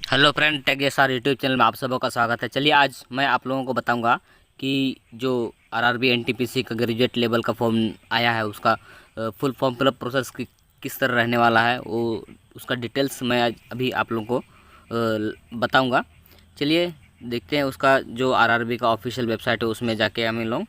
Hello friend, tech SR YouTube channel में आप सबों का स्वागत है। चलिए आज मैं आप लोगों को बताऊंगा कि जो आरआरबी एनटीपीसी का ग्रेजुएट लेवल का फॉर्म आया है उसका फुल फॉर्म फिलअप प्रोसेस किस तरह रहने वाला है, वो उसका डिटेल्स मैं आज अभी आप लोगों को बताऊंगा। चलिए देखते हैं उसका जो आरआरबी का ऑफिशियल वेबसाइट है उसमें जाके हम लोग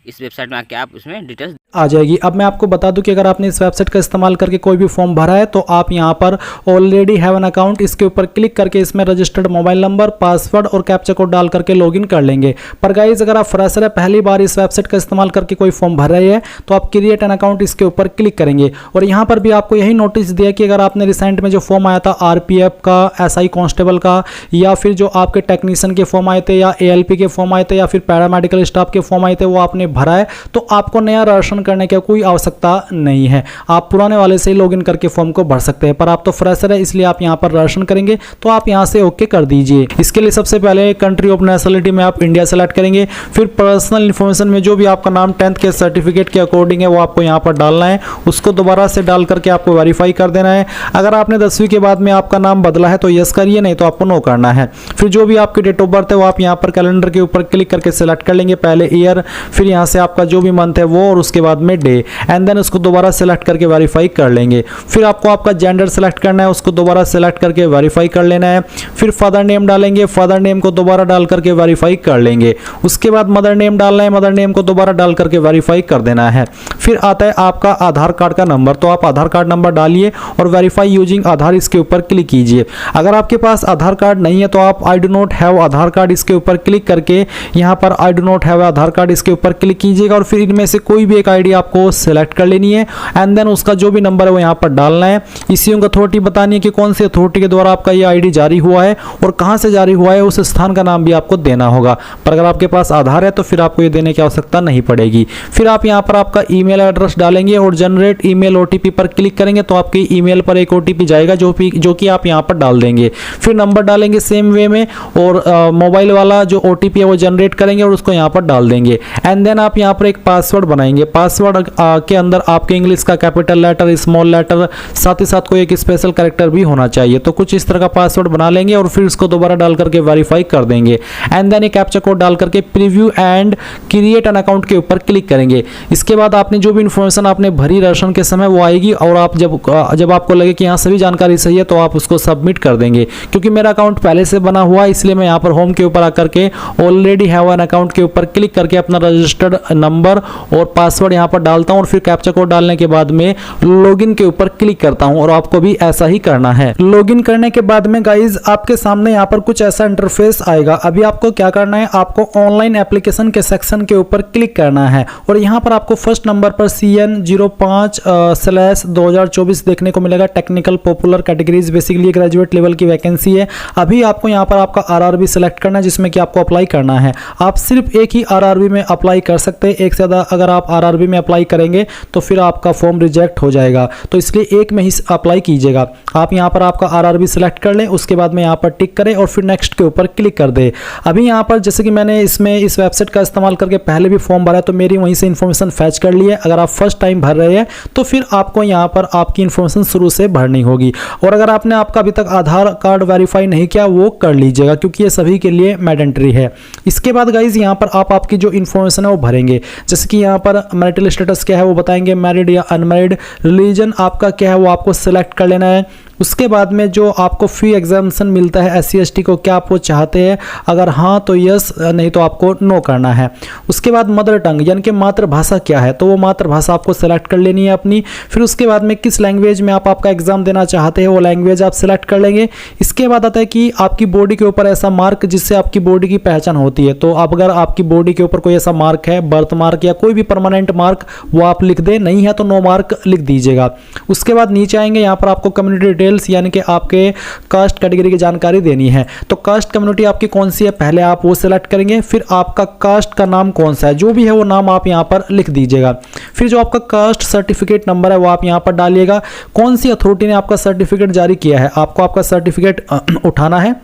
इस वेबसाइट में आके आप उसमें डिटेल्स आ जाएगी। अब मैं आपको बता दूं कि अगर आपने इस वेबसाइट का इस्तेमाल करके कोई भी फॉर्म भरा है तो आप यहां पर ऑलरेडी हैव एन अकाउंट इसके ऊपर क्लिक करके इसमें रजिस्टर्ड मोबाइल नंबर, पासवर्ड और कैप्चा कोड डाल करके लॉगिन कर लेंगे। पर गाइज अगर आप फ्रेशर है, पहली बार इस वेबसाइट का इस्तेमाल करके कोई फॉर्म भर रहे हैं तो आप क्रिएट एन अकाउंट इसके ऊपर क्लिक करेंगे। और यहाँ पर भी आपको यही नोटिस दिया कि अगर आपने रिसेंट में जो फॉर्म आया था आरपीएफ का, एसआई कांस्टेबल का, या फिर जो आपके टेक्नीशियन के फॉर्म आए थे, या एएलपी के फॉर्म आए थे, या फिर पैरामेडिकल स्टाफ के फॉर्म आए थे, वो आपने भरा है तो आपको नया रजिस्ट्रेशन करने की कोई आवश्यकता नहीं है। आप पुराने वाले से ही लॉगिन करके फॉर्म को भर सकते हैं। पर आप तो फ्रेशर है इसलिए आप यहां पर रजिस्ट्रेशन करेंगे तो आप यहां से ओके कर दीजिए। इसके लिए सबसे पहले कंट्री ऑफ नेशनलिटी में आप इंडिया सेलेक्ट करेंगे। फिर पर्सनल इन्फॉर्मेशन में जो भी आपका नाम 10th के सर्टिफिकेट के अकॉर्डिंग है वो आपको यहां पर डालना है। उसको दोबारा से डाल करके आपको वेरीफाई कर देना है। अगर आपने 10वीं के बाद में आपका नाम बदला है तो यस करिए, नहीं तो आपको नो करना है। फिर जो भी आपकी डेट ऑफ बर्थ है वो आप यहां पर कैलेंडर के ऊपर क्लिक करके सिलेक्ट कर लेंगे। पहले ईयर, फिर यहां से आपका जो भी मंथ है वो, और उसके बाद में डे, एंड देन उसको दोबारा सेलेक्ट करके वेरीफाई कर लेंगे। फिर आपको आपका जेंडर सेलेक्ट करना है, उसको दोबारा सेलेक्ट करके वेरीफाई कर लेना है। फिर फादर नेम डालेंगे, फादर नेम को दोबारा डाल करके वेरीफाई कर लेंगे। उसके बाद मदर नेम डालना है, मदर नेम को दोबारा डाल करके वेरीफाई कर देना है। फिर आता है आपका आधार कार्ड का नंबर, तो आप आधार कार्ड नंबर डालिए और वेरीफाई यूजिंग आधार इसके ऊपर क्लिक कीजिए। अगर आपके पास आधार कार्ड नहीं है तो आप I do not have Aadhaar card इसके ऊपर क्लिक करके यहाँ पर I do not have Aadhaar card इसके ऊपर क्लिक कीजिएगा और फिर इनमें से कोई भी एक आईडी आपको सेलेक्ट कर लेनी है एंड देन उसका जो भी नंबर है वो यहाँ पर डालना है। इश्यूइंग अथॉरिटी बतानी है कि कौन सी अथॉरिटी के द्वारा आपका ये आईडी जारी हुआ है और कहाँ से जारी हुआ है, उस स्थान का नाम भी आपको देना होगा। पर अगर आपके पास आधार है तो फिर आपको ये देने की आवश्यकता नहीं पड़ेगी। फिर आप यहाँ पर आपका ईमेल एड्रेस डालेंगे और जनरेट ईमेल ओटीपी पर क्लिक करेंगे तो आपके ईमेल पर एक ओटीपी जाएगा जो कि आप यहाँ पर डाल देंगे। फिर नंबर डालेंगे सेम वे में और मोबाइल वाला जो ओटीपी है वो जनरेट करेंगे और उसको यहाँ पर डाल देंगे। एंड देन आप यहाँ पर एक पासवर्ड बनाएंगे। पासवर्ड के अंदर आपके इंग्लिश का कैपिटल लेटर, स्मॉल लेटर, साथ ही साथ कोई एक स्पेशल कैरेक्टर भी होना चाहिए। तो कुछ इस तरह का पासवर्ड बना लेंगे और फिर उसको दोबारा डाल करके वेरीफाई कर देंगे। एंड देन एक कैप्चा कोड डाल करके preview and create an account के ऊपर क्लिक करेंगे। इसके बाद आपने जो भी इंफॉर्मेशन आपने भरी रजिस्ट्रेशन के समय वो आएगी और आप जब आपको लगे कि यहाँ सभी जानकारी सही है तो आप उसको सबमिट कर देंगे। क्योंकि मेरा अकाउंट पहले से बना हुआ है इसलिए मैं यहाँ पर होम के ऊपर आकर के ऑलरेडी हैव एन अकाउंट के ऊपर क्लिक करके अपना रजिस्टर्ड नंबर और पासवर्ड यहाँ पर डालता हूँ और फिर कैप्चा कोड डालने के बाद में लॉगिन के ऊपर क्लिक करता हूं और आपको भी ऐसा ही करना है। लॉगिन करने के बाद में गाइज आपके सामने यहां पर कुछ ऐसा इंटरफेस आएगा। अभी आपको क्या करना है, आपको ऑनलाइन एप्लीकेशन के सेक्शन के ऊपर क्लिक करना है और यहां पर आपको फर्स्ट नंबर पर CN05/2024 देखने को मिलेगा। Technical popular categories, basically graduate level की वैकेंसी है। अभी आपको यहां पर आपका आरआरबी सेलेक्ट करना है जिसमें कि आपको अप्लाई करना है। आप सिर्फ एक ही आरआरबी में अप्लाई कर सकते हैं, एक से ज्यादा अगर आप आरआरबी में अप्लाई करेंगे तो फिर आपका फॉर्म रिजेक्ट हो जाएगा। तो इसलिए एक में ही अप्लाई कीजिएगा। आप यहां पर आपका आरआरबी सेलेक्ट कर लें, उसके बाद में यहां पर टिक करें और फिर नेक्स्ट के ऊपर क्लिक कर दें। अभी यहां पर जैसे कि मैंने इस वेबसाइट का इस्तेमाल करके पहले भी फॉर्म भरा है तो मेरी वहीं से इन्फॉर्मेशन फैच कर ली है। अगर आप फर्स्ट टाइम भर रहे हैं तो फिर आपको यहां पर आपकी इन्फॉर्मेशन शुरू से भरनी होगी। और अगर आपने आपका अभी तक आधार कार्ड वेरीफाई नहीं किया वो कर लीजिएगा क्योंकि ये सभी के लिए मैंडेटरी है। इसके बाद गाइज यहां पर आप आपकी जो इन्फॉर्मेशन है वो भरेंगे। जैसे कि यहां पर मैरिटल स्टेटस क्या है वो बताएंगे, मैरिड या अनमैरिड, रिलीजन आपका क्या है वो आपको सेलेक्ट कर लेना है। उसके बाद में जो आपको फ्री एग्जामिनेशन मिलता है SC ST को क्या आप वो चाहते हैं, अगर हाँ तो यस, नहीं तो आपको नो करना है। उसके बाद मदर टंग यानी कि मातृभाषा क्या है तो वो मातृभाषा आपको सेलेक्ट कर लेनी है अपनी। फिर उसके बाद में किस लैंग्वेज में आप आपका एग्जाम देना चाहते हैं वो लैंग्वेज आप सेलेक्ट कर लेंगे। इसके बाद आता है कि आपकी बॉडी के ऊपर ऐसा मार्क जिससे आपकी बॉडी की पहचान होती है। तो अब अगर आपकी बॉडी के ऊपर कोई ऐसा मार्क है, बर्थ मार्क या कोई भी परमानेंट मार्क, वो आप लिख दें, नहीं है तो नो मार्क लिख दीजिएगा। उसके बाद नीचे आएंगे, यहाँ पर आपको कम्युनिटी यानी कि आपके कास्ट कैटेगरी की जानकारी देनी है। तो कास्ट कम्युनिटी आपकी कौन सी है पहले आप वो सेलेक्ट करेंगे। फिर आपका कास्ट का नाम कौन सा है, जो भी है वो नाम आप यहां पर लिख दीजिएगा। फिर जो आपका कास्ट सर्टिफिकेट नंबर है वो आप यहां पर डालिएगा। कौन सी अथॉरिटी ने आपका सर्टिफिकेट जारी किया है, आपको आपका सर्टिफिकेट उठाना है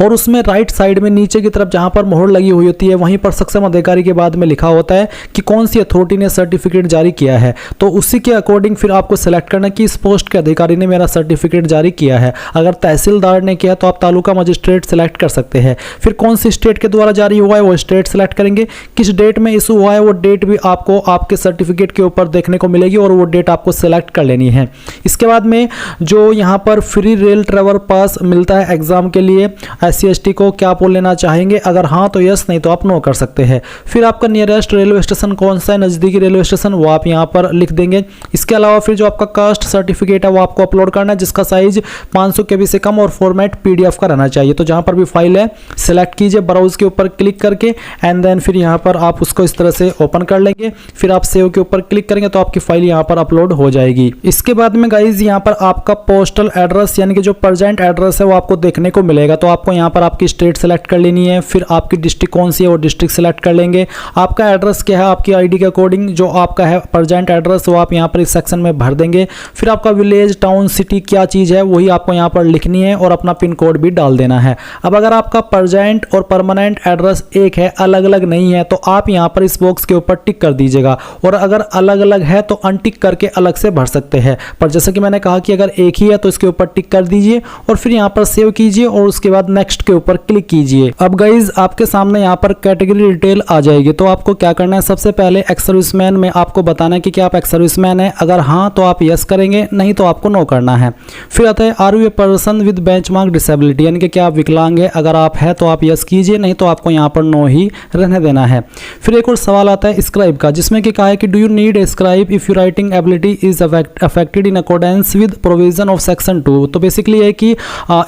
और उसमें राइट साइड में नीचे की तरफ जहां पर मोहर लगी हुई होती है वहीं पर सक्षम अधिकारी के बाद में लिखा होता है कि कौन सी अथॉरिटी ने सर्टिफिकेट जारी किया है। तो उसी के अकॉर्डिंग फिर आपको सेलेक्ट करना कि इस पोस्ट के अधिकारी ने मेरा सर्टिफिकेट जारी किया है। अगर तहसीलदार ने किया तो आप तालुका मजिस्ट्रेट सेलेक्ट कर सकते हैं। फिर कौन सी स्टेट के द्वारा जारी हुआ है वो स्टेट सेलेक्ट करेंगे। किस डेट में इशू हुआ है वो डेट भी आपको आपके सर्टिफिकेट के ऊपर देखने को मिलेगी और वो डेट आपको सेलेक्ट कर लेनी है। इसके बाद में जो यहाँ पर फ्री रेल ट्रेवल पास मिलता है एग्जाम के लिए SC/ST को, क्या आप वो लेना चाहेंगे? अगर हाँ तो यस, नहीं तो आप नो कर सकते हैं। फिर आपका नियरेस्ट रेलवे स्टेशन कौन सा है, नज़दीकी रेलवे स्टेशन, वो आप यहाँ पर लिख देंगे। इसके अलावा फिर जो आपका कास्ट सर्टिफिकेट है वो आपको अपलोड करना है, जिसका साइज 500 KB से कम और फॉर्मेट PDF का रहना चाहिए। तो जहाँ पर भी फाइल है सिलेक्ट कीजिए, ब्राउज के ऊपर क्लिक करके एंड देन फिर यहाँ पर आप उसको इस तरह से ओपन कर लेंगे। फिर आप सेव के ऊपर क्लिक करेंगे तो आपकी फाइल यहाँ पर अपलोड हो जाएगी। इसके बाद में गाइज यहाँ पर आपका पोस्टल एड्रेस यानी कि जो प्रेजेंट एड्रेस है वो आपको देखने को मिलेगा। तो आपको यहाँ पर आपकी स्टेट सेलेक्ट कर लेनी है। फिर आपकी डिस्ट्रिक्ट कौन सी है वो डिस्ट्रिक्ट सेलेक्ट कर लेंगे। आपका एड्रेस क्या है, आपकी ID के अकॉर्डिंग जो आपका है प्रेजेंट एड्रेस वो आप यहाँ पर इस सेक्शन में भर देंगे। फिर आपका विलेज, टाउन, सिटी क्या चीज़ है वही आपको यहाँ पर लिखनी है और अपना पिन कोड भी डाल देना है। अब अगर आपका प्रेजेंट और परमानेंट एड्रेस एक है, अलग अलग नहीं है, तो आप यहाँ पर इस बॉक्स के ऊपर टिक कर दीजिएगा। और अगर अलग अलग है तो अनटिक करके अलग से भर सकते हैं। पर जैसे कि मैंने कहा कि अगर एक ही है तो इसके ऊपर टिक कर दीजिए और फिर यहाँ पर सेव कीजिए और उसके बाद नेक्स्ट के ऊपर क्लिक कीजिए। अब गाइज आपके सामने यहाँ पर कैटेगरी डिटेल आ जाएगी। तो आपको क्या करना है, सबसे पहले एक्स सर्विसमैन में आपको बताना है कि क्या आप एक्स सर्विसमैन है। अगर हाँ तो आप यस करेंगे, नहीं तो आपको नो करना है। फिर आता है are you a person with benchmark disability, यानी कि क्या आप विकलांग है। अगर आप है तो आप यस कीजिए, नहीं तो आपको यहाँ पर नो ही रहने देना है। फिर एक और सवाल आता है स्क्राइब का, जिसमें कि कहा है कि do you need a scribe if you writing ability is affected in accordance with provision of section 2। तो बेसिकली है कि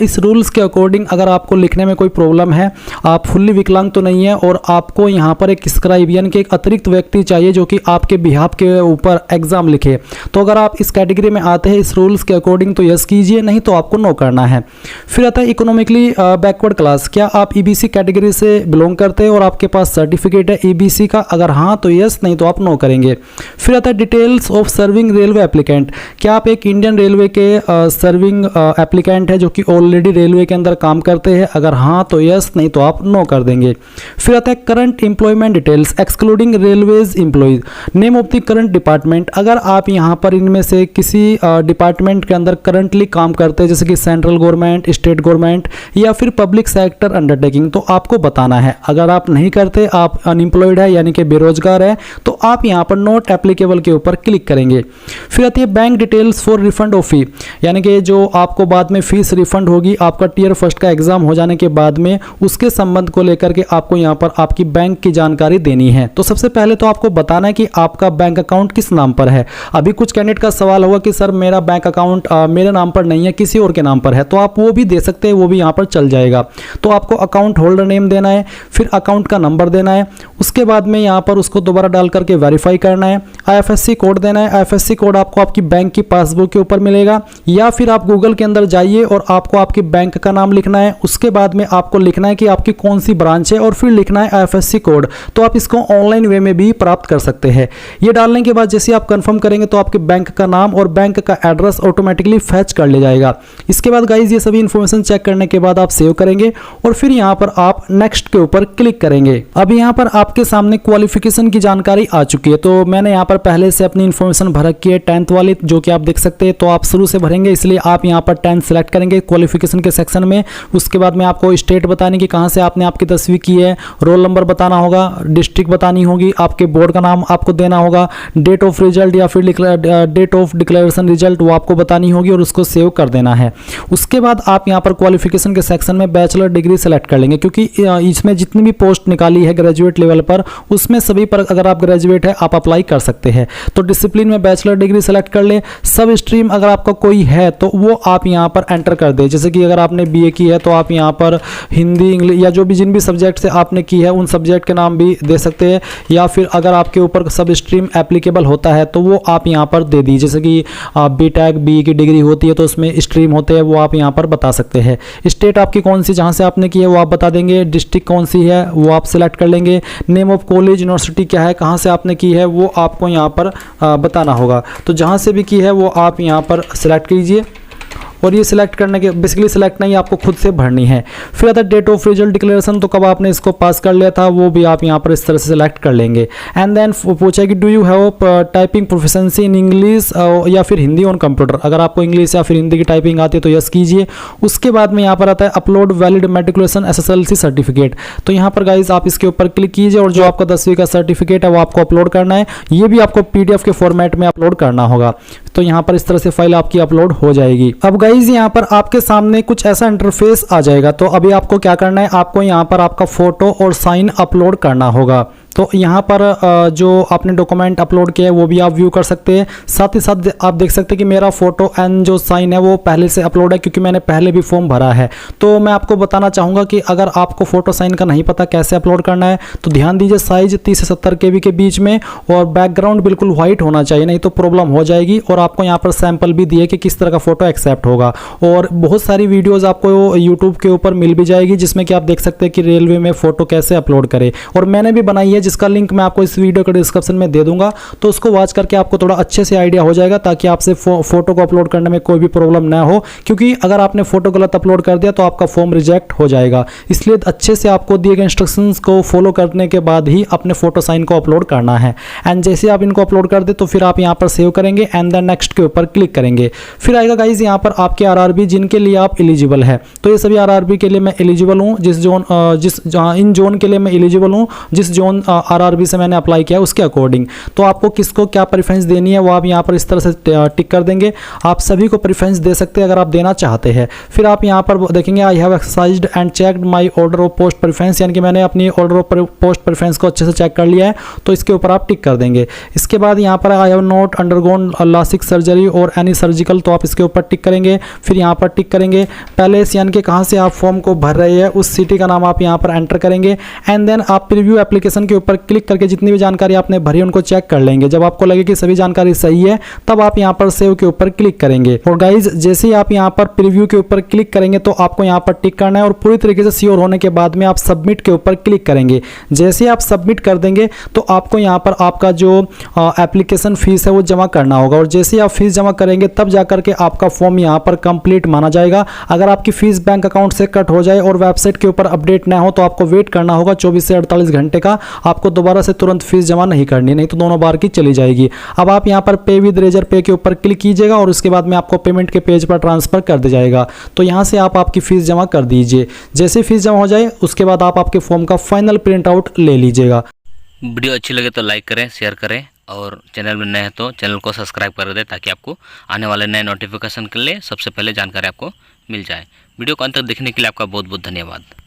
इस रूल्स के अकॉर्डिंग अगर आपको लिखने में कोई प्रॉब्लम है, आप फुल्ली विकलांग तो नहीं है और आपको यहाँ पर एक स्क्राइब यानी कि एक अतिरिक्त व्यक्ति चाहिए जो कि आपके बिहाफ के ऊपर एग्जाम लिखे। तो अगर आप इस कैटेगरी में आते हैं इस रूल्स के अकॉर्डिंग तो यस कीजिए, नहीं तो आपको नो करना है। फिर आता है इकोनॉमिकली बैकवर्ड क्लास, क्या आप EBC कैटेगरी से बिलोंग करते हैं और आपके पास सर्टिफिकेट है EBC का। अगर हाँ तो यस, नहीं तो आप नो करेंगे। फिर आता है details of serving railway applicant, क्या आप एक इंडियन रेलवे के सर्विंग एप्लीकेंट है जो कि ऑलरेडी रेलवे के अंदर काम करते हैं। अगर हाँ तो यस, नहीं तो आप नो कर देंगे। फिर आता है current employment details excluding railways employees, name of the current department, अगर आप यहाँ पर इनमें से किसी डिपार्टमेंट के अंदर करंटली काम करते हैं जैसे कि सेंट्रल गवर्नमेंट, स्टेट गवर्नमेंट या फिर पब्लिक सेक्टर अंडरटेकिंग, तो आपको बताना है। अगर आप नहीं करते, आप अनएम्प्लॉयड है यानी कि बेरोजगार है, तो आप यहाँ पर नॉट एप्लीकेबल के ऊपर क्लिक करेंगे। फिर आती है bank details for refund of fee, यानी कि जो आपको बाद में फीस रिफंड होगी आपका टियर फर्स्ट का एग्जाम हो जाने के बाद में, उसके संबंध को लेकर के आपको यहाँ पर आपकी बैंक की जानकारी देनी है। तो सबसे पहले तो आपको बताना है कि आपका बैंक अकाउंट किस नाम पर है। अभी कुछ कैंडिडेट का सवाल होगा कि सर मेरा बैंक अकाउंट मेरे नाम पर नहीं है, किसी और के नाम पर है, तो आप वो भी दे सकते हैं, वो भी यहाँ पर चल जाएगा। तो आपको अकाउंट होल्डर नेम देना है, फिर अकाउंट का नंबर देना है, उसके बाद में यहाँ पर उसको दोबारा डाल करके वेरीफाई करना है। IFSC कोड देना है। IFSC कोड आपको आपकी बैंक की पासबुक के ऊपर मिलेगा या फिर आप गूगल के अंदर जाइए और आपको आपकी बैंक का नाम लिखना है। उसके बाद में आपको लिखना है कि आपकी कौन सी ब्रांच है और फिर लिखना है IFSC कोड। तो आप इसको ऑनलाइन वे में भी प्राप्त कर सकते हैं। ये डालने के बाद जैसे आप कंफर्म करेंगे तो आपके बैंक का नाम और बैंक का एड्रेस ऑटोमेटिकली फैच कर ले जाएगा। इसके बाद गाइज ये सभी इंफॉर्मेशन चेक करने के बाद आप सेव करेंगे और फिर यहाँ पर आप नेक्स्ट के ऊपर क्लिक करेंगे। अब यहाँ पर आपके सामने क्वालिफिकेशन की जानकारी आ चुकी है। तो मैंने यहाँ पर पहले से अपनी इंफॉर्मेशन भर रखी है 10th वाली, जो कि आप देख सकते हैं। तो आप शुरू से भरेंगे, इसलिए आप यहाँ पर 10 सेलेक्ट करेंगे क्वालिफिकेशन के सेक्शन में। उसके बाद में आपको स्टेट बताने की कहाँ से आपने आपकी 10वीं की है, रोल नंबर बताना होगा, डिस्ट्रिक्ट बतानी होगी, आपके बोर्ड का नाम आपको देना होगा, डेट ऑफ रिजल्ट या फिर डेट ऑफ डिक्लेरेशन रिजल्ट वो आपको बतानी होगी और उसको सेव कर देना है। उसके बाद आप यहाँ पर क्वालिफिकेशन के सेक्शन में बैचलर डिग्री सेलेक्ट कर लेंगे, क्योंकि इसमें जितनी भी पोस्ट निकाली है ग्रेजुएट लेवल पर उसमें सभी पर अगर आप ग्रेजुएट है आप अप्लाई कर सकते हैं। तो डिसिप्लिन में बैचलर डिग्री सेलेक्ट कर ले। सब स्ट्रीम अगर आपका कोई है तो वो आप यहाँ पर एंटर कर दे। जैसे कि अगर आपने BA की है तो आप यहाँ पर हिंदी, इंग्लिश या जो भी जिन भी सब्जेक्ट से आपने की है उन सब्जेक्ट के नाम भी दे सकते हैं। या फिर अगर आपके ऊपर सब स्ट्रीम एप्लीकेबल होता है तो वो आप यहाँ पर दे दीजिए। जैसे कि BTech BE की डिग्री होती है तो उसमें स्ट्रीम होते हैं, वो आप यहाँ पर बता सकते हैं। स्टेट आपकी कौन सी जहाँ से आपने की है वो आप बता देंगे। डिस्ट्रिक्ट कौन सी है वो आप सिलेक्ट कर लेंगे। नेम ऑफ कॉलेज यूनिवर्सिटी क्या है, कहाँ से आपने की है वो आपको यहाँ पर बताना होगा। तो जहाँ से भी की है वो आप यहाँ पर सिलेक्ट कीजिए और ये सिलेक्ट करने के बेसिकली सिलेक्ट नहीं, आपको खुद से भरनी है। फिर आता है डेट ऑफ रिजल्ट डिक्लेरेशन, तो कब आपने इसको पास कर लिया था वो भी आप यहाँ पर इस तरह से सिलेक्ट कर लेंगे। एंड देन पूछा कि do you have typing proficiency in English या फिर हिंदी ऑन कंप्यूटर, अगर आपको इंग्लिश या फिर हिंदी की टाइपिंग आती है तो यस कीजिए। उसके बाद में यहाँ पर आता है upload valid matriculation SSLC certificate, तो यहाँ पर गाइज आप इसके ऊपर क्लिक कीजिए और जो आपका 10वीं का सर्टिफिकेट है वो आपको अपलोड करना है। ये भी आपको PDF के फॉर्मेट में अपलोड करना होगा, तो यहाँ पर इस तरह से फाइल आपकी अपलोड हो जाएगी। अब गाइज यहाँ पर आपके सामने कुछ ऐसा इंटरफेस आ जाएगा, तो अभी आपको क्या करना है, आपको यहाँ पर आपका फोटो और साइन अपलोड करना होगा। तो यहाँ पर जो आपने डॉक्यूमेंट अपलोड किया है वो भी आप व्यू कर सकते हैं। साथ ही साथ आप देख सकते हैं कि मेरा फोटो एंड जो साइन है वो पहले से अपलोड है, क्योंकि मैंने पहले भी फॉर्म भरा है। तो मैं आपको बताना चाहूँगा कि अगर आपको फोटो साइन का नहीं पता कैसे अपलोड करना है तो ध्यान दीजिए, साइज 30 से 70 KB के बीच में और बैकग्राउंड बिल्कुल व्हाइट होना चाहिए, नहीं तो प्रॉब्लम हो जाएगी। और आपको यहाँ पर सैंपल भी दिए कि किस तरह का फोटो एक्सेप्ट होगा, और बहुत सारी वीडियोज़ आपको यूट्यूब के ऊपर मिल भी जाएगी जिसमें कि आप देख सकते हैं कि रेलवे में फोटो कैसे अपलोड करें, और मैंने भी बनाई है जिसका लिंक मैं आपको इस वीडियो के डिस्क्रिप्शन में दे दूंगा। तो उसको वॉच करके आपको थोड़ा अच्छे से आइडिया हो जाएगा, ताकि आपसे फोटो को अपलोड करने में कोई भी प्रॉब्लम ना हो, क्योंकि अगर आपने फोटो गलत अपलोड कर दिया तो आपका फॉर्म रिजेक्ट हो जाएगा। इसलिए अच्छे से आपको दिए गए इंस्ट्रक्शंस को फॉलो करने के बाद ही अपने फोटो साइन को अपलोड करना है। एंड जैसे आप इनको अपलोड कर दे तो फिर आप यहाँ पर सेव करेंगे एंड देन नेक्स्ट के ऊपर क्लिक करेंगे। फिर आएगा गाइज यहाँ पर आपके RRB जिनके लिए आप एलिजिबल है, तो ये सभी RRB के लिए मैं एलिजिबल हूँ, इन जोन के लिए मैं एलिजिबल हूँ, जिस जोन RRB से मैंने अप्लाई किया उसके अकॉर्डिंग। तो आपको किसको क्या प्रेफरेंस देनी है वो आप यहाँ पर इस तरह से टिक कर देंगे। आप सभी को प्रेफरेंस दे सकते हैं अगर आप देना चाहते हैं। फिर आप यहाँ पर देखेंगे I have exercised and checked my order of post preference, यानी कि मैंने अपनी ऑर्डर ऑफ पोस्ट प्रेफरेंस को अच्छे से चेक कर लिया है, तो इसके ऊपर आप टिक कर देंगे। इसके बाद यहाँ पर I have not undergone LASIK surgery और एनी सर्जिकल, तो आप इसके ऊपर टिक करेंगे। फिर यहाँ पर टिक करेंगे पैलेस, यानी कि कहाँ से आप फॉर्म को भर रहे हैं उस सिटी का नाम आप यहाँ पर एंटर करेंगे। एंड देन आप प्रीव्यू एप्लीकेशन के ऊपर क्लिक करके जितनी भी जानकारी आपने भरी उनको चेक कर लेंगे। जब आपको लगे कि सभी जानकारी सही है तब आप यहाँ पर सेव के ऊपर क्लिक करेंगे। और गाइज जैसे ही आप यहाँ पर प्रीव्यू के ऊपर क्लिक करेंगे तो आपको यहाँ पर टिक करना है, और पूरी तरीके से श्योर होने के बाद में आप सबमिट के ऊपर क्लिक करेंगे। जैसे आप सबमिट कर देंगे तो आपको यहाँ पर आपका जो एप्लीकेशन फीस है वो जमा करना होगा, और जैसे आप फीस जमा करेंगे तब जाकर के आपका फॉर्म यहाँ पर कंप्लीट माना जाएगा। अगर आपकी फीस बैंक अकाउंट से कट हो जाए और वेबसाइट के ऊपर अपडेट ना हो तो आपको वेट करना होगा 24 से 48 घंटे का। आपको दोबारा से तुरंत फीस जमा नहीं करनी, नहीं तो दोनों बार की चली जाएगी। अब आप यहाँ पर पे विद रेजर पे के ऊपर क्लिक कीजिएगा और उसके बाद में आपको पेमेंट के पेज पर ट्रांसफर कर दिया जाएगा। तो यहाँ से आप आपकी फीस जमा कर दीजिए। जैसे फीस जमा हो जाए उसके बाद आप आपके फॉर्म का फाइनल प्रिंट आउट ले लीजिएगा। वीडियो अच्छी लगे तो लाइक करें, शेयर करें, और चैनल में नए हैं तो चैनल को सब्सक्राइब कर दें, ताकि आपको आने वाले नए नोटिफिकेशन के लिए सबसे पहले जानकारी आपको मिल जाए। वीडियो को अंत तक देखने के लिए आपका बहुत बहुत धन्यवाद।